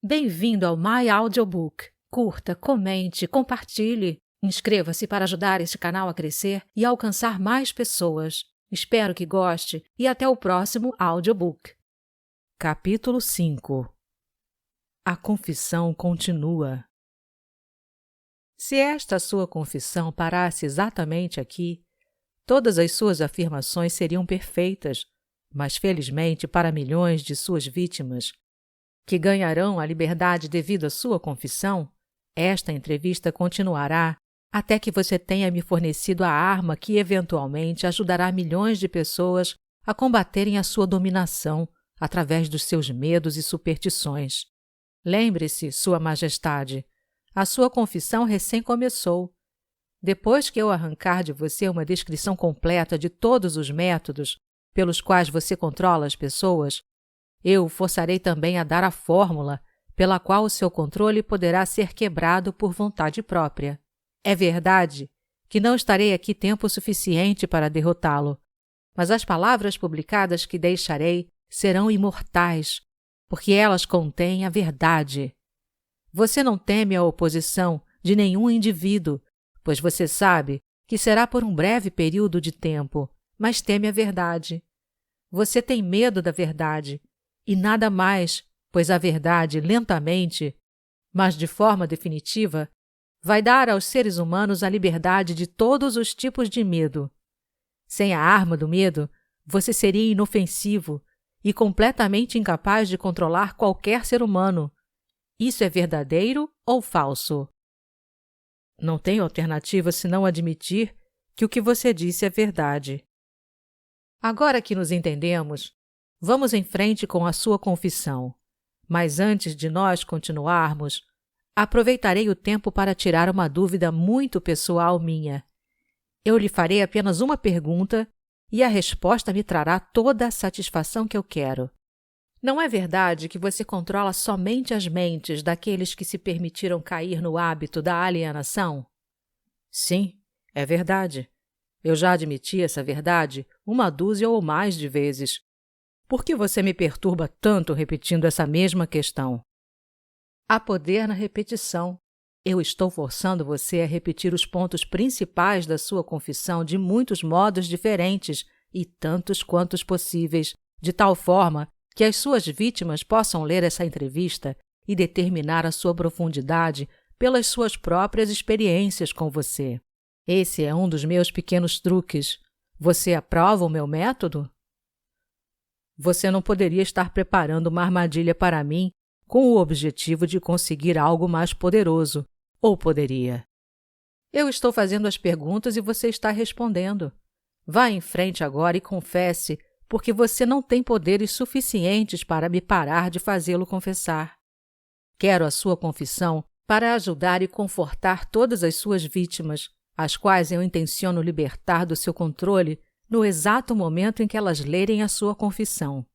Bem-vindo ao My Audiobook. Curta, comente, compartilhe. Inscreva-se para ajudar este canal a crescer e alcançar mais pessoas. Espero que goste e até o próximo audiobook. Capítulo 5. A confissão continua. Se esta sua confissão parasse exatamente aqui, todas as suas afirmações seriam perfeitas, mas felizmente para milhões de suas vítimas, que ganharão a liberdade devido à sua confissão, esta entrevista continuará até que você tenha me fornecido a arma que eventualmente ajudará milhões de pessoas a combaterem a sua dominação através dos seus medos e superstições. Lembre-se, Sua Majestade, a sua confissão recém começou. Depois que eu arrancar de você uma descrição completa de todos os métodos pelos quais você controla as pessoas, eu o forçarei também a dar a fórmula pela qual o seu controle poderá ser quebrado por vontade própria. É verdade que não estarei aqui tempo suficiente para derrotá-lo, mas as palavras publicadas que deixarei serão imortais, porque elas contêm a verdade. Você não teme a oposição de nenhum indivíduo, pois você sabe que será por um breve período de tempo, mas teme a verdade. Você tem medo da verdade, e nada mais, pois a verdade, lentamente, mas de forma definitiva, vai dar aos seres humanos a liberdade de todos os tipos de medo. Sem a arma do medo, você seria inofensivo e completamente incapaz de controlar qualquer ser humano. Isso é verdadeiro ou falso? Não tenho alternativa senão admitir que o que você disse é verdade. Agora que nos entendemos, vamos em frente com a sua confissão. Mas antes de nós continuarmos, aproveitarei o tempo para tirar uma dúvida muito pessoal minha. Eu lhe farei apenas uma pergunta e a resposta me trará toda a satisfação que eu quero. Não é verdade que você controla somente as mentes daqueles que se permitiram cair no hábito da alienação? Sim, é verdade. Eu já admiti essa verdade 1 dúzia ou mais de vezes. Por que você me perturba tanto repetindo essa mesma questão? Há poder na repetição. Eu estou forçando você a repetir os pontos principais da sua confissão de muitos modos diferentes e tantos quantos possíveis, de tal forma que as suas vítimas possam ler essa entrevista e determinar a sua profundidade pelas suas próprias experiências com você. Esse é um dos meus pequenos truques. Você aprova o meu método? Você não poderia estar preparando uma armadilha para mim com o objetivo de conseguir algo mais poderoso, ou poderia? Eu estou fazendo as perguntas e você está respondendo. Vá em frente agora e confesse, porque você não tem poderes suficientes para me parar de fazê-lo confessar. Quero a sua confissão para ajudar e confortar todas as suas vítimas, as quais eu intenciono libertar do seu controle no exato momento em que elas lerem a sua confissão.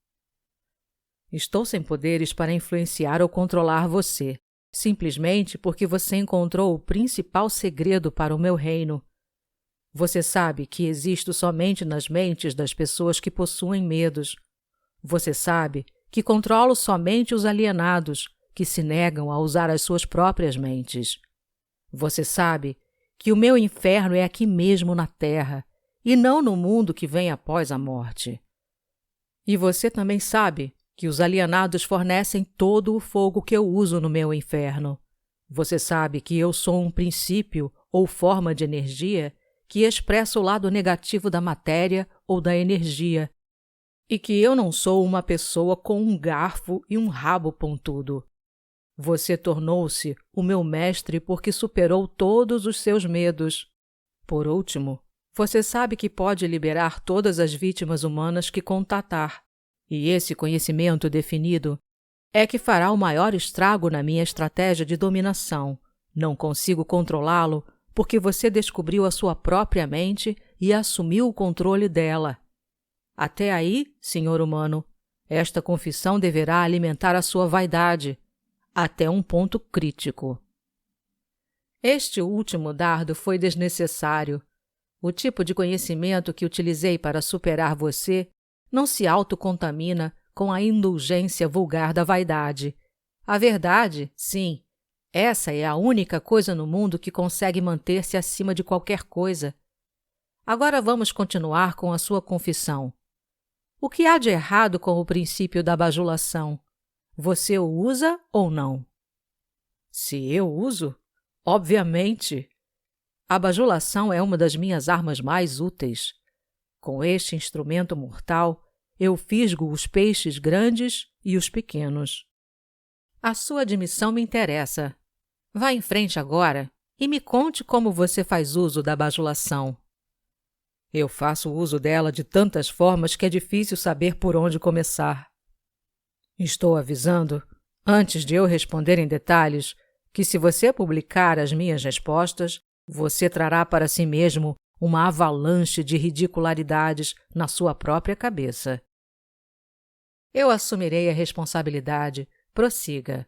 Estou sem poderes para influenciar ou controlar você, simplesmente porque você encontrou o principal segredo para o meu reino. Você sabe que existo somente nas mentes das pessoas que possuem medos. Você sabe que controlo somente os alienados, que se negam a usar as suas próprias mentes. Você sabe que o meu inferno é aqui mesmo na Terra, e não no mundo que vem após a morte. E você também sabe que os alienados fornecem todo o fogo que eu uso no meu inferno. Você sabe que eu sou um princípio ou forma de energia que expressa o lado negativo da matéria ou da energia, e que eu não sou uma pessoa com um garfo e um rabo pontudo. Você tornou-se o meu mestre porque superou todos os seus medos. Por último, você sabe que pode liberar todas as vítimas humanas que contatar, e esse conhecimento definido é que fará o maior estrago na minha estratégia de dominação. Não consigo controlá-lo porque você descobriu a sua própria mente e assumiu o controle dela. Até aí, senhor humano, esta confissão deverá alimentar a sua vaidade, até um ponto crítico. Este último dardo foi desnecessário. O tipo de conhecimento que utilizei para superar você não se autocontamina com a indulgência vulgar da vaidade. A verdade, sim, essa é a única coisa no mundo que consegue manter-se acima de qualquer coisa. Agora vamos continuar com a sua confissão. O que há de errado com o princípio da bajulação? Você o usa ou não? Se eu uso? Obviamente! A bajulação é uma das minhas armas mais úteis. Com este instrumento mortal, eu fisgo os peixes grandes e os pequenos. A sua admissão me interessa. Vá em frente agora e me conte como você faz uso da bajulação. Eu faço uso dela de tantas formas que é difícil saber por onde começar. Estou avisando, antes de eu responder em detalhes, que se você publicar as minhas respostas, você trará para si mesmo uma avalanche de ridicularidades na sua própria cabeça. Eu assumirei a responsabilidade. Prossiga.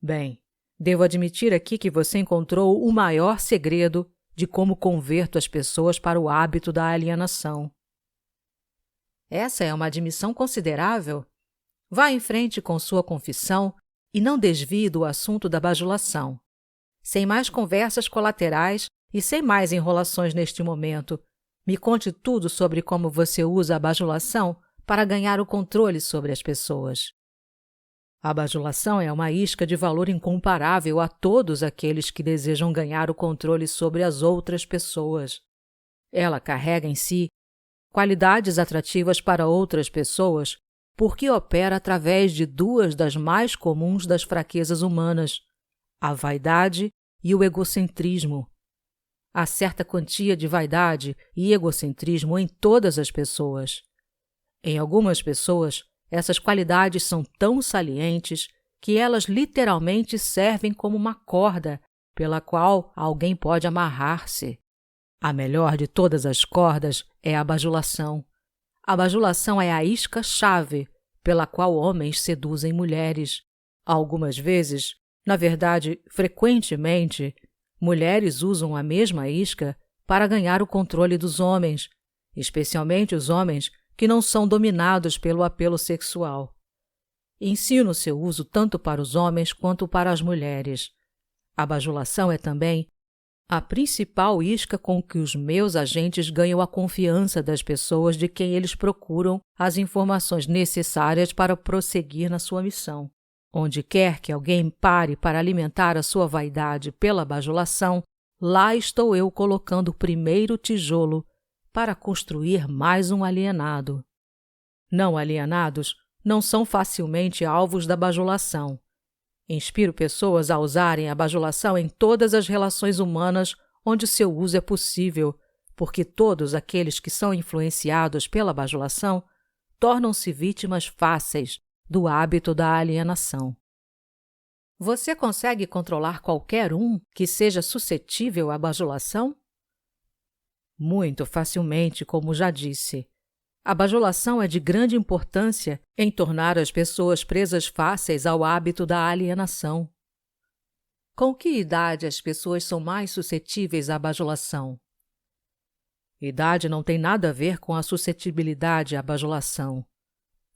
Bem, devo admitir aqui que você encontrou o maior segredo de como converto as pessoas para o hábito da alienação. Essa é uma admissão considerável. Vá em frente com sua confissão e não desvie do assunto da bajulação. Sem mais conversas colaterais e sem mais enrolações neste momento, me conte tudo sobre como você usa a bajulação para ganhar o controle sobre as pessoas. A bajulação é uma isca de valor incomparável a todos aqueles que desejam ganhar o controle sobre as outras pessoas. Ela carrega em si qualidades atrativas para outras pessoas porque opera através de duas das mais comuns das fraquezas humanas, a vaidade e o egocentrismo. Há certa quantia de vaidade e egocentrismo em todas as pessoas. Em algumas pessoas, essas qualidades são tão salientes que elas literalmente servem como uma corda pela qual alguém pode amarrar-se. A melhor de todas as cordas é a bajulação. A bajulação é a isca-chave pela qual homens seduzem mulheres. Algumas vezes, na verdade, frequentemente, mulheres usam a mesma isca para ganhar o controle dos homens, especialmente os homens que não são dominados pelo apelo sexual. Ensino seu uso tanto para os homens quanto para as mulheres. A bajulação é também a principal isca com que os meus agentes ganham a confiança das pessoas de quem eles procuram as informações necessárias para prosseguir na sua missão. Onde quer que alguém pare para alimentar a sua vaidade pela bajulação, lá estou eu colocando o primeiro tijolo para construir mais um alienado. Não alienados não são facilmente alvos da bajulação. Inspiro pessoas a usarem a bajulação em todas as relações humanas onde seu uso é possível, porque todos aqueles que são influenciados pela bajulação tornam-se vítimas fáceis do hábito da alienação. Você consegue controlar qualquer um que seja suscetível à bajulação? Muito facilmente, como já disse. A bajulação é de grande importância em tornar as pessoas presas fáceis ao hábito da alienação. Com que idade as pessoas são mais suscetíveis à bajulação? Idade não tem nada a ver com a suscetibilidade à bajulação.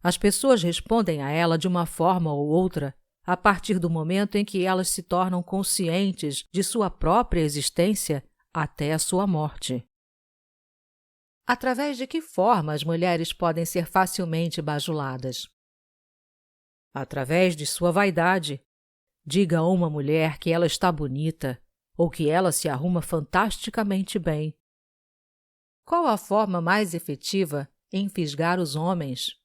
As pessoas respondem a ela de uma forma ou outra a partir do momento em que elas se tornam conscientes de sua própria existência até a sua morte. Através de que forma as mulheres podem ser facilmente bajuladas? Através de sua vaidade. Diga a uma mulher que ela está bonita ou que ela se arruma fantasticamente bem. Qual a forma mais efetiva em fisgar os homens?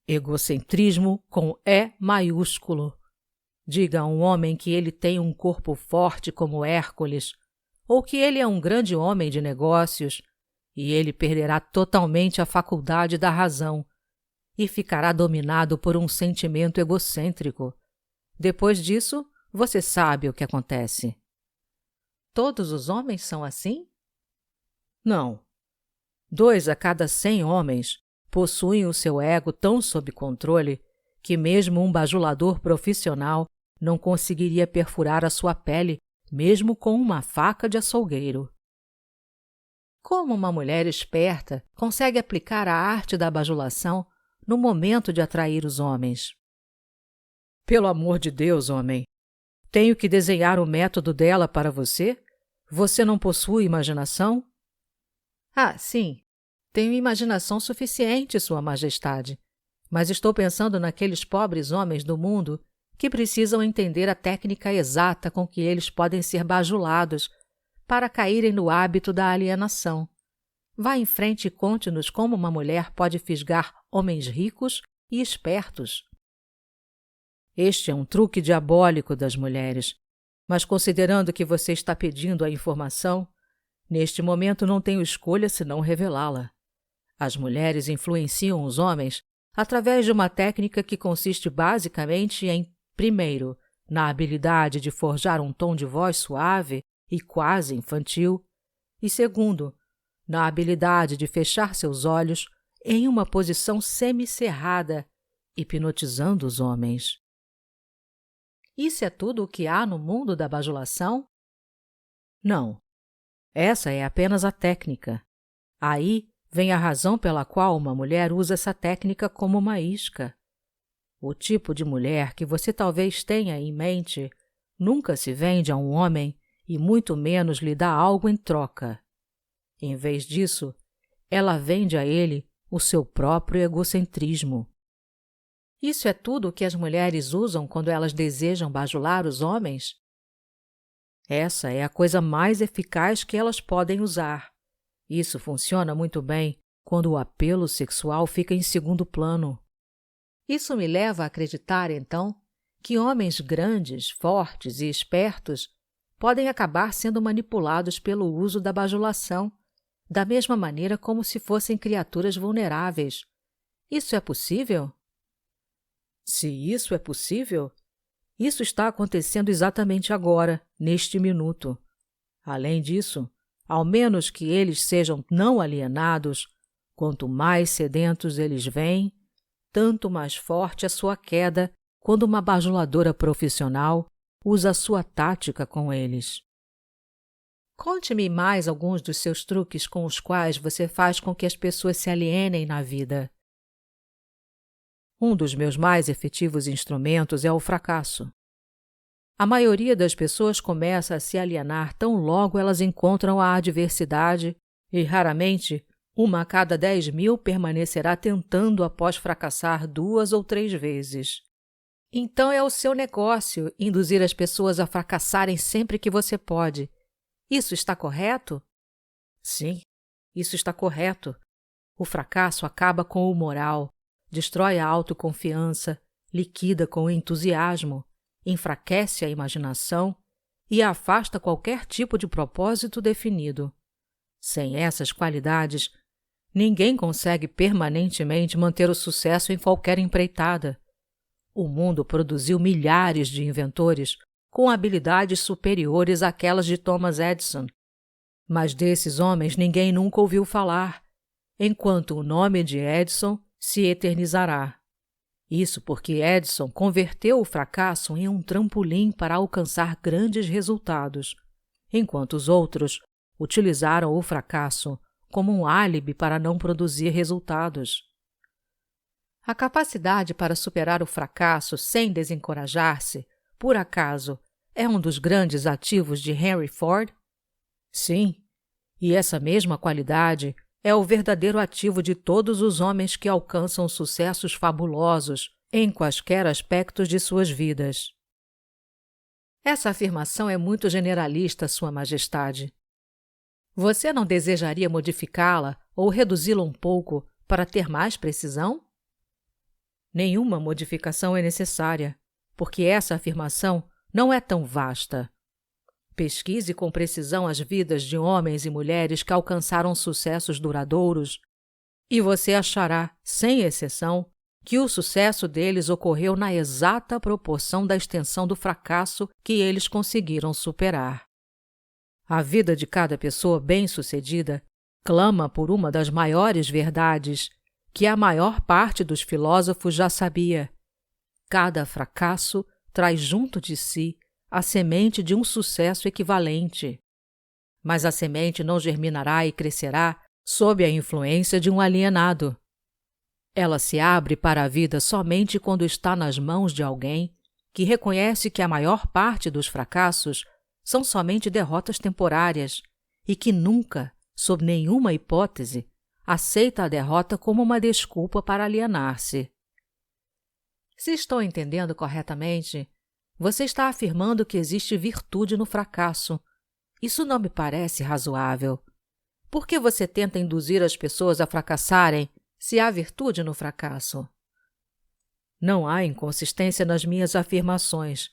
Egocentrismo com E maiúsculo. Diga a um homem que ele tem um corpo forte como Hércules ou que ele é um grande homem de negócios e ele perderá totalmente a faculdade da razão e ficará dominado por um sentimento egocêntrico. Depois disso, você sabe o que acontece. Todos os homens são assim? Não. 2 a cada 100 homens possuem o seu ego tão sob controle que mesmo um bajulador profissional não conseguiria perfurar a sua pele mesmo com uma faca de açougueiro. Como uma mulher esperta consegue aplicar a arte da bajulação no momento de atrair os homens? Pelo amor de Deus, homem! Tenho que desenhar o método dela para você? Você não possui imaginação? Ah, sim. Tenho imaginação suficiente, Sua Majestade. Mas estou pensando naqueles pobres homens do mundo que precisam entender a técnica exata com que eles podem ser bajulados para caírem no hábito da alienação. Vá em frente e conte-nos como uma mulher pode fisgar homens ricos e espertos. Este é um truque diabólico das mulheres, mas considerando que você está pedindo a informação, neste momento não tenho escolha senão revelá-la. As mulheres influenciam os homens através de uma técnica que consiste basicamente em, primeiro, na habilidade de forjar um tom de voz suave e quase infantil, e segundo, na habilidade de fechar seus olhos em uma posição semicerrada, hipnotizando os homens. Isso é tudo o que há no mundo da bajulação? Não. Essa é apenas a técnica. Aí vem a razão pela qual uma mulher usa essa técnica como uma isca. O tipo de mulher que você talvez tenha em mente nunca se vende a um homem e muito menos lhe dá algo em troca. Em vez disso, ela vende a ele o seu próprio egocentrismo. Isso é tudo o que as mulheres usam quando elas desejam bajular os homens? Essa é a coisa mais eficaz que elas podem usar. Isso funciona muito bem quando o apelo sexual fica em segundo plano. Isso me leva a acreditar, então, que homens grandes, fortes e espertos podem acabar sendo manipulados pelo uso da bajulação, da mesma maneira como se fossem criaturas vulneráveis. Isso é possível? Se isso é possível, isso está acontecendo exatamente agora, neste minuto. Além disso, ao menos que eles sejam não alienados, quanto mais sedentos eles vêm, tanto mais forte a sua queda quando uma bajuladora profissional usa a sua tática com eles. Conte-me mais alguns dos seus truques com os quais você faz com que as pessoas se alienem na vida. Um dos meus mais efetivos instrumentos é o fracasso. A maioria das pessoas começa a se alienar tão logo elas encontram a adversidade e, raramente, 1 a cada 10.000 permanecerá tentando após fracassar 2 ou 3 vezes. Então é o seu negócio induzir as pessoas a fracassarem sempre que você pode. Isso está correto? Sim, isso está correto. O fracasso acaba com o moral, destrói a autoconfiança, liquida com o entusiasmo, enfraquece a imaginação e afasta qualquer tipo de propósito definido. Sem essas qualidades, ninguém consegue permanentemente manter o sucesso em qualquer empreitada. O mundo produziu milhares de inventores com habilidades superiores àquelas de Thomas Edison. Mas desses homens ninguém nunca ouviu falar, enquanto o nome de Edison se eternizará. Isso porque Edison converteu o fracasso em um trampolim para alcançar grandes resultados, enquanto os outros utilizaram o fracasso como um álibi para não produzir resultados. A capacidade para superar o fracasso sem desencorajar-se, por acaso, é um dos grandes ativos de Henry Ford? Sim, e essa mesma qualidade é o verdadeiro ativo de todos os homens que alcançam sucessos fabulosos em quaisquer aspectos de suas vidas. Essa afirmação é muito generalista, Sua Majestade. Você não desejaria modificá-la ou reduzi-la um pouco para ter mais precisão? Nenhuma modificação é necessária, porque essa afirmação não é tão vasta. Pesquise com precisão as vidas de homens e mulheres que alcançaram sucessos duradouros e você achará, sem exceção, que o sucesso deles ocorreu na exata proporção da extensão do fracasso que eles conseguiram superar. A vida de cada pessoa bem-sucedida clama por uma das maiores verdades que a maior parte dos filósofos já sabia. Cada fracasso traz junto de si a semente de um sucesso equivalente. Mas a semente não germinará e crescerá sob a influência de um alienado. Ela se abre para a vida somente quando está nas mãos de alguém que reconhece que a maior parte dos fracassos são somente derrotas temporárias e que nunca, sob nenhuma hipótese, aceita a derrota como uma desculpa para alienar-se. Se estou entendendo corretamente, você está afirmando que existe virtude no fracasso. Isso não me parece razoável. Por que você tenta induzir as pessoas a fracassarem se há virtude no fracasso? Não há inconsistência nas minhas afirmações.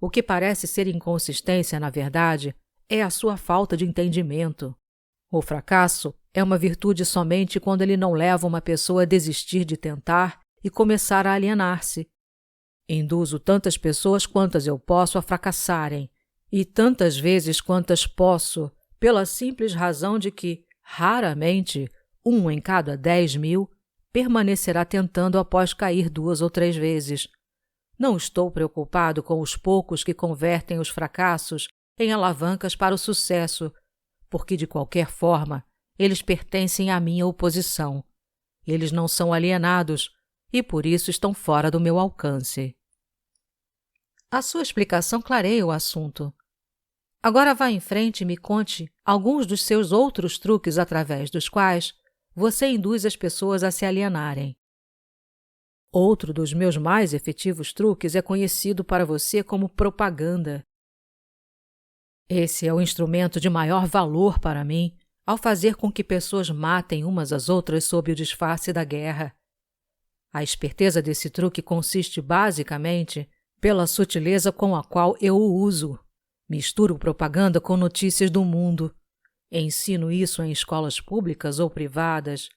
O que parece ser inconsistência, na verdade, é a sua falta de entendimento. O fracasso é uma virtude somente quando ele não leva uma pessoa a desistir de tentar e começar a alienar-se. Induzo tantas pessoas quantas eu posso a fracassarem, e tantas vezes quantas posso, pela simples razão de que, raramente, 1 em cada 10.000 permanecerá tentando após cair 2 ou 3 vezes. Não estou preocupado com os poucos que convertem os fracassos em alavancas para o sucesso, porque, de qualquer forma, eles pertencem à minha oposição. Eles não são alienados e, por isso, estão fora do meu alcance. A sua explicação clareia o assunto. Agora vá em frente e me conte alguns dos seus outros truques através dos quais você induz as pessoas a se alienarem. Outro dos meus mais efetivos truques é conhecido para você como propaganda. Esse é o instrumento de maior valor para mim ao fazer com que pessoas matem umas às outras sob o disfarce da guerra. A esperteza desse truque consiste basicamente pela sutileza com a qual eu o uso. Misturo propaganda com notícias do mundo. Ensino isso em escolas públicas ou privadas.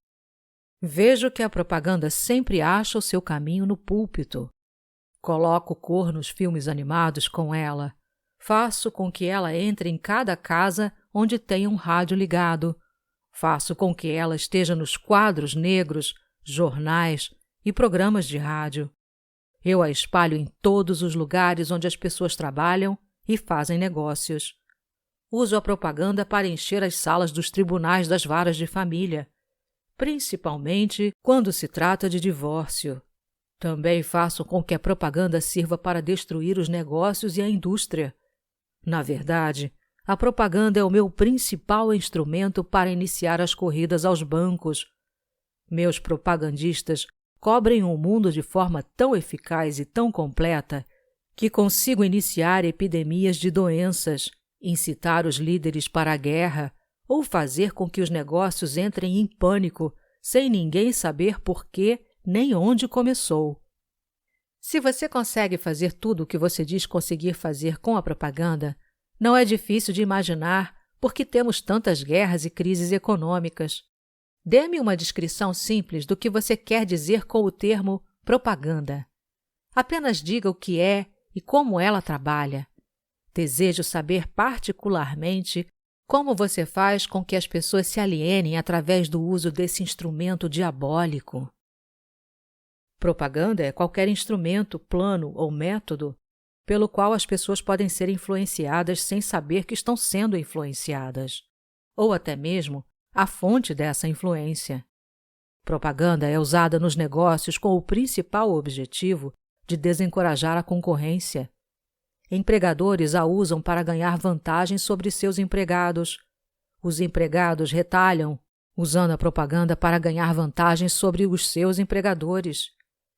Vejo que a propaganda sempre acha o seu caminho no púlpito. Coloco cor nos filmes animados com ela. Faço com que ela entre em cada casa onde tenha um rádio ligado. Faço com que ela esteja nos quadros negros, jornais e programas de rádio. Eu a espalho em todos os lugares onde as pessoas trabalham e fazem negócios. Uso a propaganda para encher as salas dos tribunais das varas de família, principalmente quando se trata de divórcio. Também faço com que a propaganda sirva para destruir os negócios e a indústria. Na verdade, a propaganda é o meu principal instrumento para iniciar as corridas aos bancos. Meus propagandistas cobrem o mundo de forma tão eficaz e tão completa que consigo iniciar epidemias de doenças, incitar os líderes para a guerra ou fazer com que os negócios entrem em pânico sem ninguém saber por quê nem onde começou. Se você consegue fazer tudo o que você diz conseguir fazer com a propaganda, não é difícil de imaginar por que temos tantas guerras e crises econômicas. Dê-me uma descrição simples do que você quer dizer com o termo propaganda. Apenas diga o que é e como ela trabalha. Desejo saber particularmente como você faz com que as pessoas se alienem através do uso desse instrumento diabólico. Propaganda é qualquer instrumento, plano ou método pelo qual as pessoas podem ser influenciadas sem saber que estão sendo influenciadas, ou até mesmo a fonte dessa influência. Propaganda é usada nos negócios com o principal objetivo de desencorajar a concorrência. Empregadores a usam para ganhar vantagem sobre seus empregados. Os empregados retalham, usando a propaganda para ganhar vantagem sobre os seus empregadores.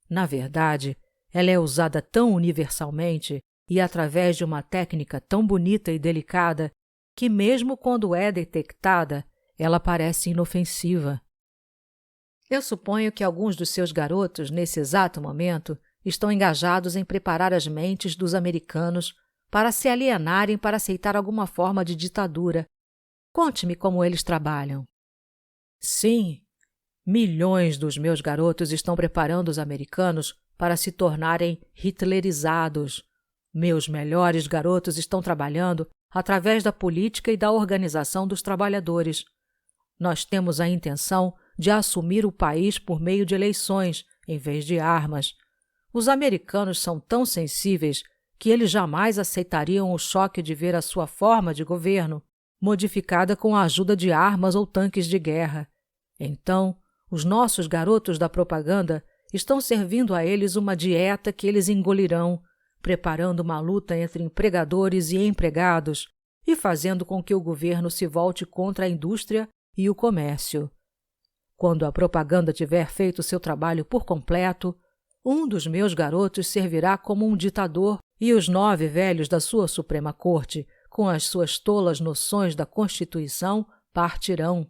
Na verdade, ela é usada tão universalmente e através de uma técnica tão bonita e delicada que, mesmo quando é detectada, ela parece inofensiva. Eu suponho que alguns dos seus garotos, nesse exato momento, estão engajados em preparar as mentes dos americanos para se alienarem para aceitar alguma forma de ditadura. Conte-me como eles trabalham. Sim, milhões dos meus garotos estão preparando os americanos para se tornarem hitlerizados. Meus melhores garotos estão trabalhando através da política e da organização dos trabalhadores. Nós temos a intenção de assumir o país por meio de eleições, em vez de armas. Os americanos são tão sensíveis que eles jamais aceitariam o choque de ver a sua forma de governo modificada com a ajuda de armas ou tanques de guerra. Então, os nossos garotos da propaganda estão servindo a eles uma dieta que eles engolirão, preparando uma luta entre empregadores e empregados e fazendo com que o governo se volte contra a indústria e o comércio. Quando a propaganda tiver feito seu trabalho por completo, um dos meus garotos servirá como um ditador e os 9 velhos da sua Suprema Corte, com as suas tolas noções da Constituição, partirão.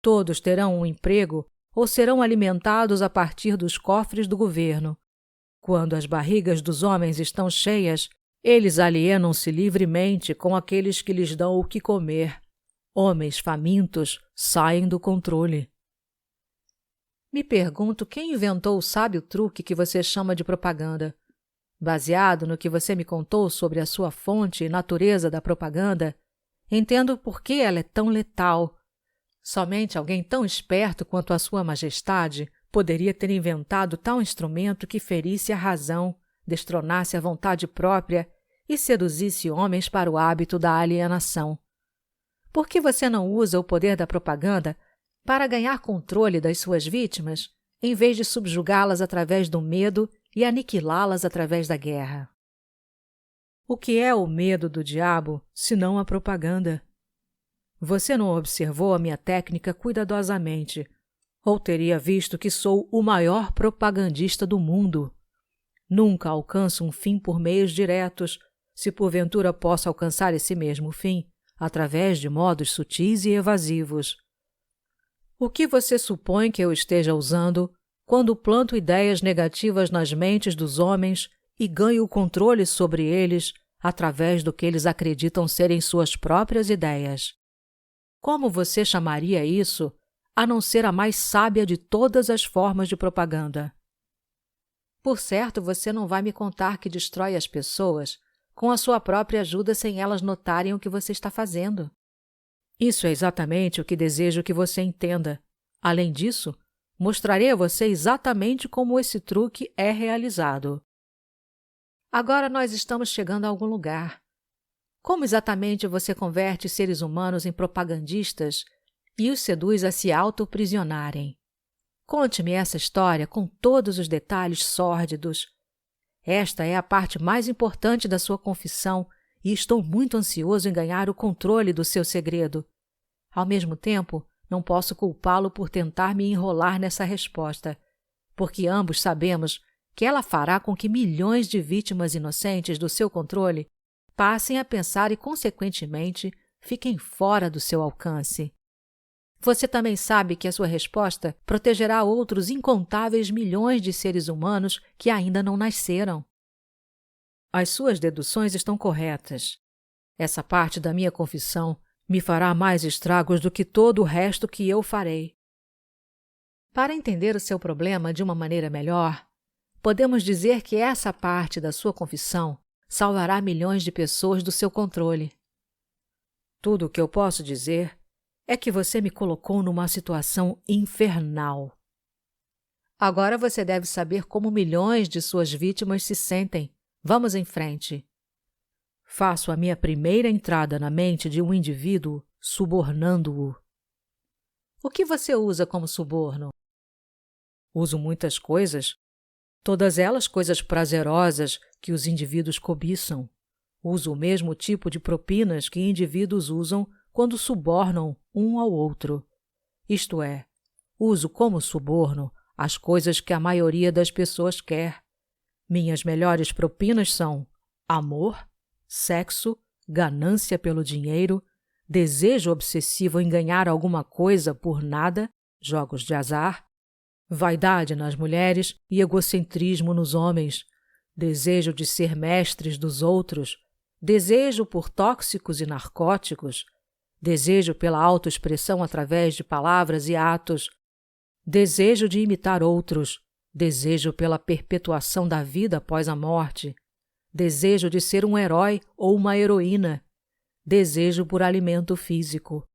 Todos terão um emprego ou serão alimentados a partir dos cofres do governo. Quando as barrigas dos homens estão cheias, eles alienam-se livremente com aqueles que lhes dão o que comer. Homens famintos saem do controle. Me pergunto quem inventou o sábio truque que você chama de propaganda. Baseado no que você me contou sobre a sua fonte e natureza da propaganda, entendo por que ela é tão letal. Somente alguém tão esperto quanto a Sua Majestade poderia ter inventado tal instrumento que ferisse a razão, destronasse a vontade própria e seduzisse homens para o hábito da alienação. Por que você não usa o poder da propaganda para ganhar controle das suas vítimas, em vez de subjugá-las através do medo e aniquilá-las através da guerra? O que é o medo do diabo, senão a propaganda? Você não observou a minha técnica cuidadosamente, ou teria visto que sou o maior propagandista do mundo. Nunca alcanço um fim por meios diretos, se porventura posso alcançar esse mesmo fim, através de modos sutis e evasivos. O que você supõe que eu esteja usando quando planto ideias negativas nas mentes dos homens e ganho o controle sobre eles através do que eles acreditam serem suas próprias ideias? Como você chamaria isso, a não ser a mais sábia de todas as formas de propaganda? Por certo, você não vai me contar que destrói as pessoas com a sua própria ajuda sem elas notarem o que você está fazendo. Isso é exatamente o que desejo que você entenda. Além disso, mostrarei a você exatamente como esse truque é realizado. Agora nós estamos chegando a algum lugar. Como exatamente você converte seres humanos em propagandistas e os seduz a se autoprisionarem? Conte-me essa história com todos os detalhes sórdidos. Esta é a parte mais importante da sua confissão e estou muito ansioso em ganhar o controle do seu segredo. Ao mesmo tempo, não posso culpá-lo por tentar me enrolar nessa resposta, porque ambos sabemos que ela fará com que milhões de vítimas inocentes do seu controle passem a pensar e, consequentemente, fiquem fora do seu alcance. Você também sabe que a sua resposta protegerá outros incontáveis milhões de seres humanos que ainda não nasceram. As suas deduções estão corretas. Essa parte da minha confissão me fará mais estragos do que todo o resto que eu farei. Para entender o seu problema de uma maneira melhor, podemos dizer que essa parte da sua confissão salvará milhões de pessoas do seu controle. Tudo o que eu posso dizer é que você me colocou numa situação infernal. Agora você deve saber como milhões de suas vítimas se sentem. Vamos em frente. Faço a minha primeira entrada na mente de um indivíduo subornando-o. O que você usa como suborno? Uso muitas coisas, todas elas coisas prazerosas que os indivíduos cobiçam. Uso o mesmo tipo de propinas que indivíduos usam quando subornam um ao outro. Isto é, uso como suborno as coisas que a maioria das pessoas quer. Minhas melhores propinas são amor, sexo, ganância pelo dinheiro, desejo obsessivo em ganhar alguma coisa por nada, jogos de azar, vaidade nas mulheres e egocentrismo nos homens, desejo de ser mestres dos outros, desejo por tóxicos e narcóticos, desejo pela autoexpressão através de palavras e atos, desejo de imitar outros, desejo pela perpetuação da vida após a morte, desejo de ser um herói ou uma heroína, desejo por alimento físico.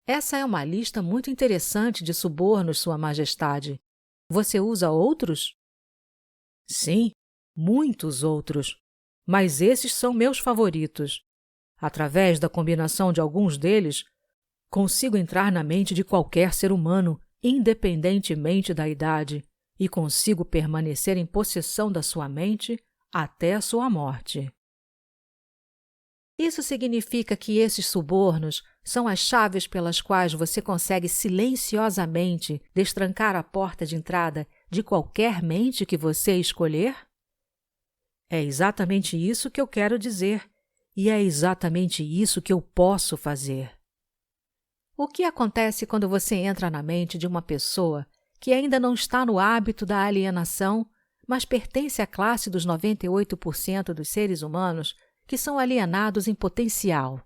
Essa é uma lista muito interessante de subornos, Sua Majestade. Você usa outros? Sim, muitos outros, mas esses são meus favoritos. Através da combinação de alguns deles, consigo entrar na mente de qualquer ser humano, independentemente da idade, e consigo permanecer em possessão da sua mente até a sua morte. Isso significa que esses subornos são as chaves pelas quais você consegue silenciosamente destrancar a porta de entrada de qualquer mente que você escolher? É exatamente isso que eu quero dizer, e é exatamente isso que eu posso fazer. O que acontece quando você entra na mente de uma pessoa que ainda não está no hábito da alienação, mas pertence à classe dos 98% dos seres humanos que são alienados em potencial?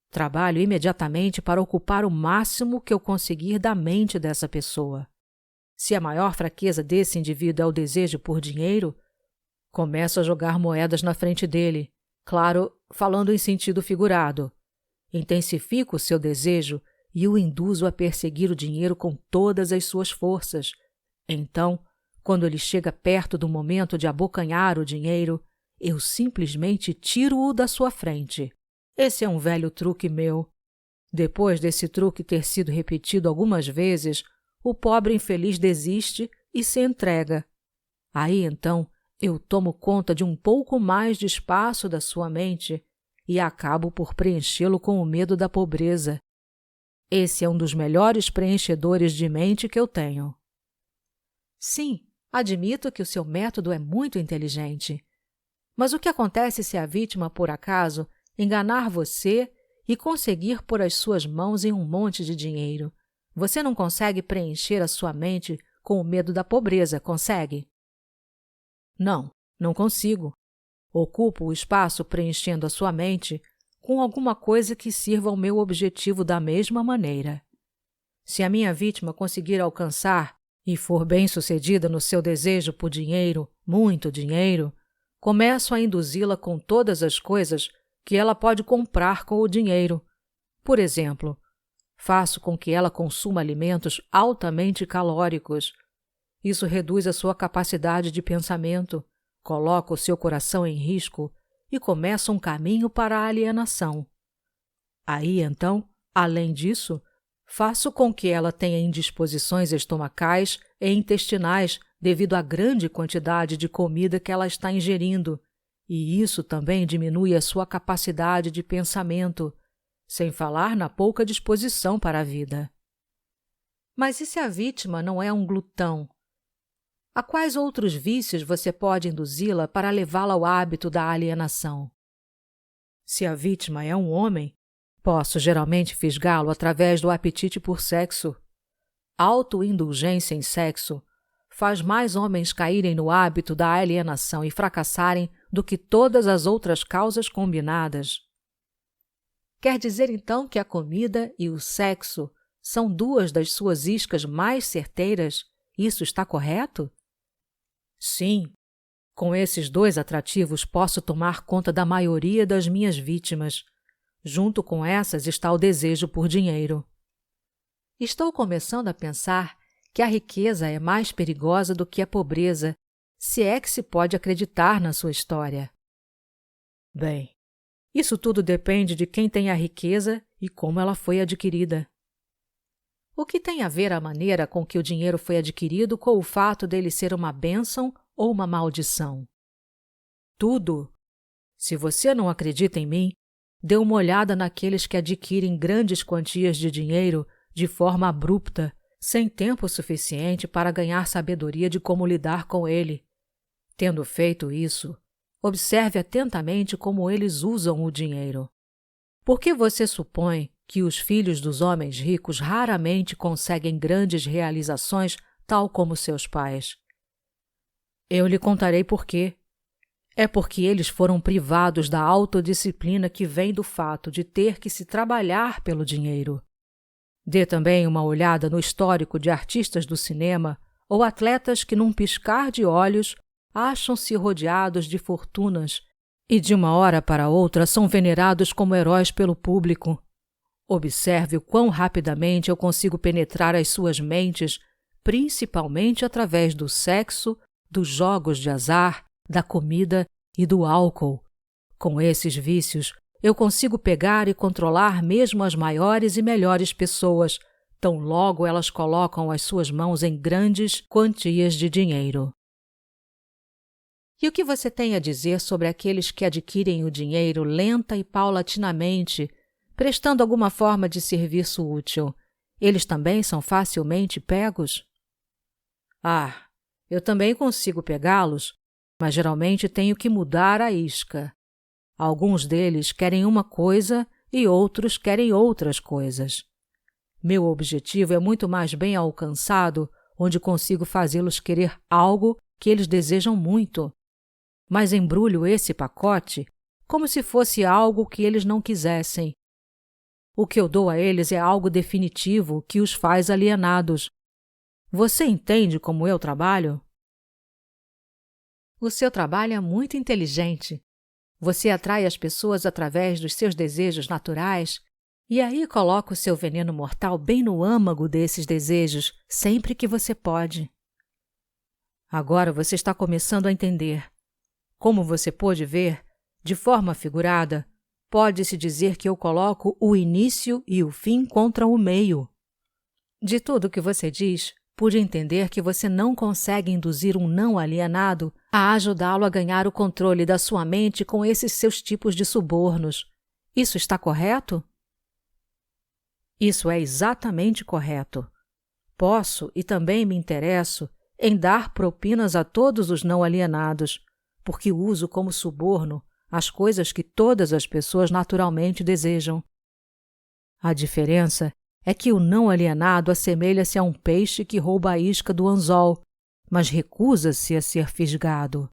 Trabalho imediatamente para ocupar o máximo que eu conseguir da mente dessa pessoa. Se a maior fraqueza desse indivíduo é o desejo por dinheiro, começo a jogar moedas na frente dele, claro, falando em sentido figurado. Intensifico o seu desejo e o induzo a perseguir o dinheiro com todas as suas forças. Então, quando ele chega perto do momento de abocanhar o dinheiro, eu simplesmente tiro-o da sua frente. Esse é um velho truque meu. Depois desse truque ter sido repetido algumas vezes, o pobre infeliz desiste e se entrega. Aí, então, eu tomo conta de um pouco mais de espaço da sua mente e acabo por preenchê-lo com o medo da pobreza. Esse é um dos melhores preenchedores de mente que eu tenho. Sim, admito que o seu método é muito inteligente. Mas o que acontece se a vítima, por acaso, enganar você e conseguir pôr as suas mãos em um monte de dinheiro? Você não consegue preencher a sua mente com o medo da pobreza, consegue? Não, não consigo. Ocupo o espaço preenchendo a sua mente com alguma coisa que sirva ao meu objetivo da mesma maneira. Se a minha vítima conseguir alcançar e for bem-sucedida no seu desejo por dinheiro, muito dinheiro, começo a induzi-la com todas as coisas que ela pode comprar com o dinheiro. Por exemplo, faço com que ela consuma alimentos altamente calóricos. Isso reduz a sua capacidade de pensamento, coloca o seu coração em risco e começa um caminho para a alienação. Aí, então, além disso, faço com que ela tenha indisposições estomacais e intestinais devido à grande quantidade de comida que ela está ingerindo, e isso também diminui a sua capacidade de pensamento, sem falar na pouca disposição para a vida. Mas e se a vítima não é um glutão? A quais outros vícios você pode induzi-la para levá-la ao hábito da alienação? Se a vítima é um homem, posso geralmente fisgá-lo através do apetite por sexo. Autoindulgência em sexo faz mais homens caírem no hábito da alienação e fracassarem do que todas as outras causas combinadas. Quer dizer então que a comida e o sexo são duas das suas iscas mais certeiras? Isso está correto? Sim, com esses dois atrativos posso tomar conta da maioria das minhas vítimas. Junto com essas está o desejo por dinheiro. Estou começando a pensar que a riqueza é mais perigosa do que a pobreza, se é que se pode acreditar na sua história. Bem, isso tudo depende de quem tem a riqueza e como ela foi adquirida. O que tem a ver a maneira com que o dinheiro foi adquirido com o fato dele ser uma bênção ou uma maldição? Tudo. Se você não acredita em mim, dê uma olhada naqueles que adquirem grandes quantias de dinheiro de forma abrupta, sem tempo suficiente para ganhar sabedoria de como lidar com ele. Tendo feito isso, observe atentamente como eles usam o dinheiro. Por que você supõe que os filhos dos homens ricos raramente conseguem grandes realizações tal como seus pais? Eu lhe contarei por quê. É porque eles foram privados da autodisciplina que vem do fato de ter que se trabalhar pelo dinheiro. Dê também uma olhada no histórico de artistas do cinema ou atletas que, num piscar de olhos, acham-se rodeados de fortunas e, de uma hora para outra, são venerados como heróis pelo público. Observe o quão rapidamente eu consigo penetrar as suas mentes, principalmente através do sexo, dos jogos de azar, da comida e do álcool. Com esses vícios, eu consigo pegar e controlar mesmo as maiores e melhores pessoas, tão logo elas colocam as suas mãos em grandes quantias de dinheiro. E o que você tem a dizer sobre aqueles que adquirem o dinheiro lenta e paulatinamente, prestando alguma forma de serviço útil? Eles também são facilmente pegos? Eu também consigo pegá-los, mas geralmente tenho que mudar a isca. Alguns deles querem uma coisa e outros querem outras coisas. Meu objetivo é muito mais bem alcançado, onde consigo fazê-los querer algo que eles desejam muito. Mas embrulho esse pacote como se fosse algo que eles não quisessem. O que eu dou a eles é algo definitivo que os faz alienados. Você entende como eu trabalho? O seu trabalho é muito inteligente. Você atrai as pessoas através dos seus desejos naturais e aí coloca o seu veneno mortal bem no âmago desses desejos, sempre que você pode. Agora você está começando a entender. Como você pôde ver, de forma figurada, pode-se dizer que eu coloco o início e o fim contra o meio. De tudo o que você diz, pude entender que você não consegue induzir um não alienado a ajudá-lo a ganhar o controle da sua mente com esses seus tipos de subornos. Isso está correto? Isso é exatamente correto. Posso e também me interesso em dar propinas a todos os não alienados, porque uso como suborno as coisas que todas as pessoas naturalmente desejam. A diferença é que o não alienado assemelha-se a um peixe que rouba a isca do anzol, mas recusa-se a ser fisgado.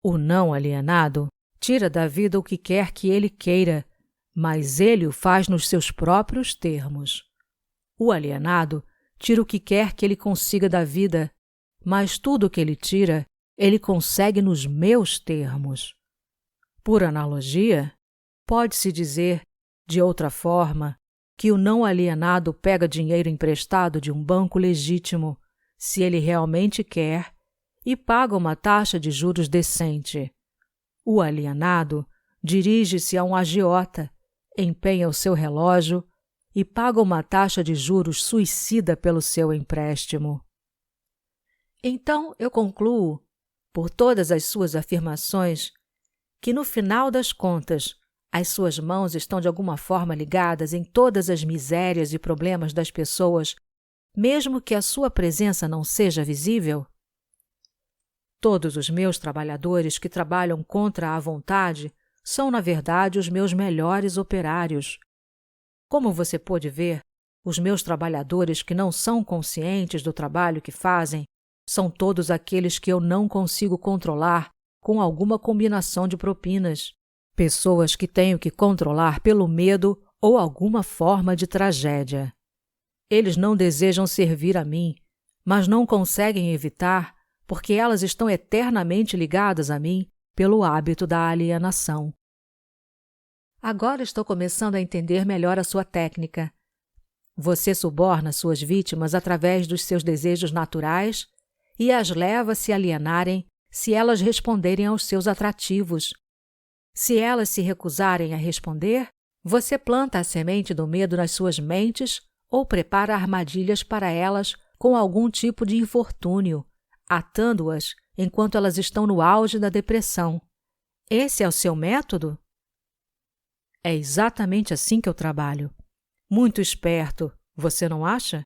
O não alienado tira da vida o que quer que ele queira, mas ele o faz nos seus próprios termos. O alienado tira o que quer que ele consiga da vida, mas tudo o que ele tira, ele consegue nos meus termos. Por analogia, pode-se dizer, de outra forma, que o não alienado pega dinheiro emprestado de um banco legítimo, se ele realmente quer, e paga uma taxa de juros decente. O alienado dirige-se a um agiota, empenha o seu relógio e paga uma taxa de juros suicida pelo seu empréstimo. Então eu concluo, por todas as suas afirmações, que no final das contas, as suas mãos estão de alguma forma ligadas em todas as misérias e problemas das pessoas, mesmo que a sua presença não seja visível? Todos os meus trabalhadores que trabalham contra a vontade são, na verdade, os meus melhores operários. Como você pôde ver, os meus trabalhadores que não são conscientes do trabalho que fazem são todos aqueles que eu não consigo controlar com alguma combinação de propinas. Pessoas que tenho que controlar pelo medo ou alguma forma de tragédia. Eles não desejam servir a mim, mas não conseguem evitar porque elas estão eternamente ligadas a mim pelo hábito da alienação. Agora estou começando a entender melhor a sua técnica. Você suborna suas vítimas através dos seus desejos naturais e as leva a se alienarem se elas responderem aos seus atrativos. Se elas se recusarem a responder, você planta a semente do medo nas suas mentes ou prepara armadilhas para elas com algum tipo de infortúnio, atando-as enquanto elas estão no auge da depressão. Esse é o seu método? É exatamente assim que eu trabalho. Muito esperto, você não acha?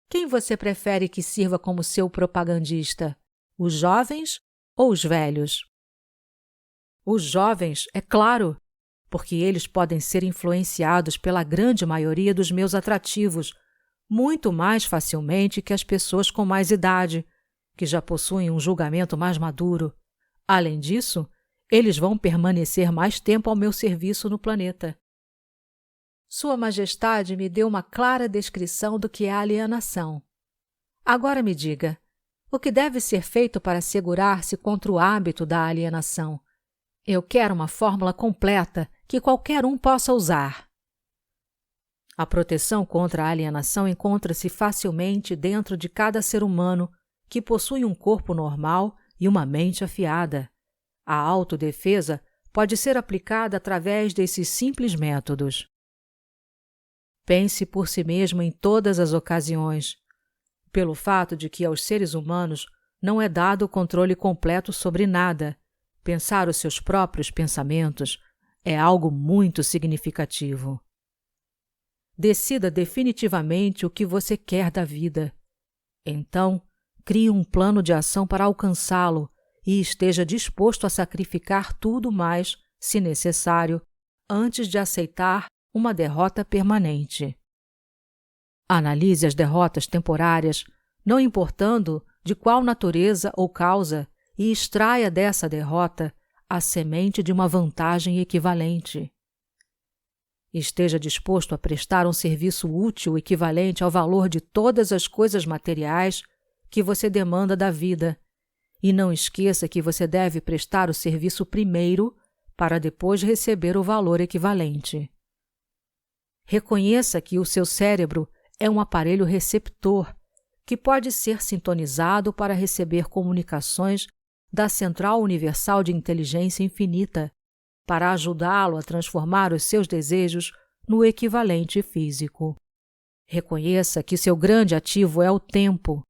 Quem você prefere que sirva como seu propagandista? Os jovens ou os velhos? Os jovens, é claro, porque eles podem ser influenciados pela grande maioria dos meus atrativos, muito mais facilmente que as pessoas com mais idade, que já possuem um julgamento mais maduro. Além disso, eles vão permanecer mais tempo ao meu serviço no planeta. Sua Majestade me deu uma clara descrição do que é alienação. Agora me diga, o que deve ser feito para assegurar-se contra o hábito da alienação? Eu quero uma fórmula completa que qualquer um possa usar. A proteção contra a alienação encontra-se facilmente dentro de cada ser humano que possui um corpo normal e uma mente afiada. A autodefesa pode ser aplicada através desses simples métodos. Pense por si mesmo em todas as ocasiões, pelo fato de que aos seres humanos não é dado o controle completo sobre nada. Pensar os seus próprios pensamentos é algo muito significativo. Decida definitivamente o que você quer da vida. Então, crie um plano de ação para alcançá-lo e esteja disposto a sacrificar tudo mais, se necessário, antes de aceitar uma derrota permanente. Analise as derrotas temporárias, não importando de qual natureza ou causa, e extraia dessa derrota a semente de uma vantagem equivalente. Esteja disposto a prestar um serviço útil equivalente ao valor de todas as coisas materiais que você demanda da vida, e não esqueça que você deve prestar o serviço primeiro para depois receber o valor equivalente. Reconheça que o seu cérebro é um aparelho receptor que pode ser sintonizado para receber comunicações da Central Universal de Inteligência Infinita, para ajudá-lo a transformar os seus desejos no equivalente físico. Reconheça que seu grande ativo é o tempo.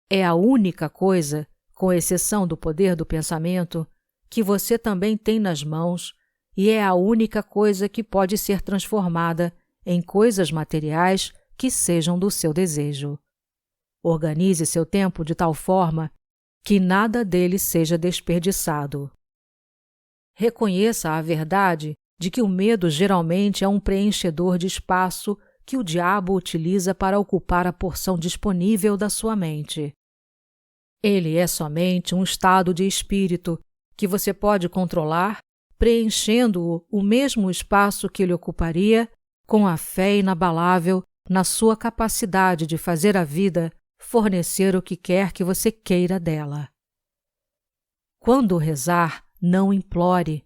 É a única coisa, com exceção do poder do pensamento, que você também tem nas mãos, e é a única coisa que pode ser transformada em coisas materiais que sejam do seu desejo. Organize seu tempo de tal forma que nada dele seja desperdiçado. Reconheça a verdade de que o medo geralmente é um preenchedor de espaço que o diabo utiliza para ocupar a porção disponível da sua mente. Ele é somente um estado de espírito que você pode controlar, preenchendo-o o mesmo espaço que ele ocuparia com a fé inabalável na sua capacidade de fazer a vida fornecer o que quer que você queira dela. Quando rezar, não implore.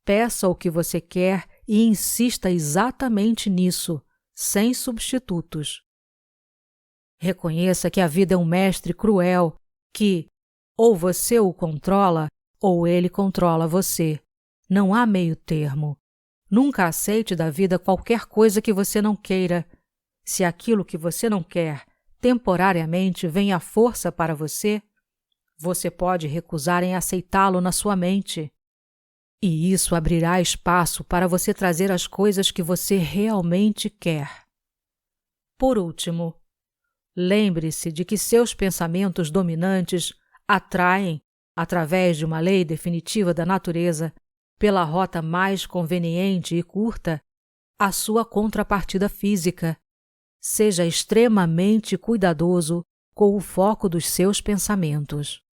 Peça o que você quer e insista exatamente nisso, sem substitutos. Reconheça que a vida é um mestre cruel que, ou você o controla, ou ele controla você. Não há meio termo. Nunca aceite da vida qualquer coisa que você não queira. Se aquilo que você não quer temporariamente vem à força para você, você pode recusar em aceitá-lo na sua mente. E isso abrirá espaço para você trazer as coisas que você realmente quer. Por último, lembre-se de que seus pensamentos dominantes atraem, através de uma lei definitiva da natureza, pela rota mais conveniente e curta, a sua contrapartida física. Seja extremamente cuidadoso com o foco dos seus pensamentos.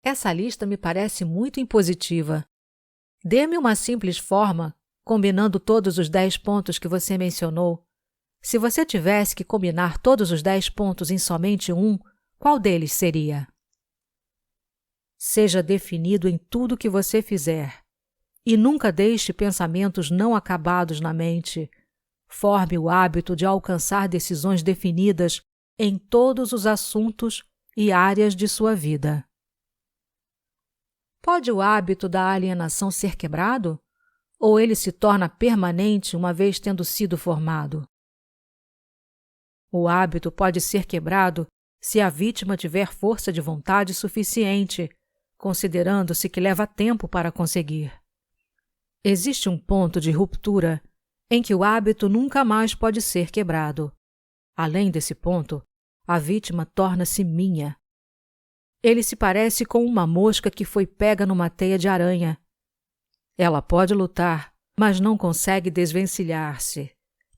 Essa lista me parece muito impositiva. Dê-me uma simples forma, combinando todos os 10 pontos que você mencionou. Se você tivesse que combinar todos os 10 pontos em somente um, qual deles seria? Seja definido em tudo que você fizer. E nunca deixe pensamentos não acabados na mente. Forme o hábito de alcançar decisões definidas em todos os assuntos e áreas de sua vida. Pode o hábito da alienação ser quebrado? Ou ele se torna permanente uma vez tendo sido formado? O hábito pode ser quebrado se a vítima tiver força de vontade suficiente, considerando-se que leva tempo para conseguir. Existe um ponto de ruptura em que o hábito nunca mais pode ser quebrado. Além desse ponto, a vítima torna-se minha. Ele se parece com uma mosca que foi pega numa teia de aranha. Ela pode lutar, mas não consegue desvencilhar-se.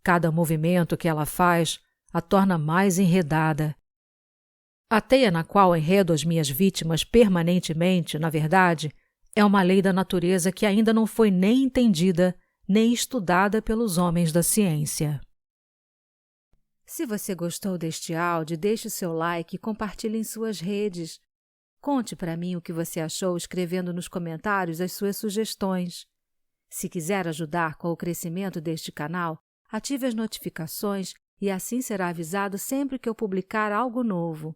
Cada movimento que ela faz a torna mais enredada. A teia na qual enredo as minhas vítimas permanentemente, na verdade, é uma lei da natureza que ainda não foi nem entendida nem estudada pelos homens da ciência. Se você gostou deste áudio, deixe o seu like e compartilhe em suas redes. Conte para mim o que você achou escrevendo nos comentários as suas sugestões. Se quiser ajudar com o crescimento deste canal, ative as notificações e assim será avisado sempre que eu publicar algo novo.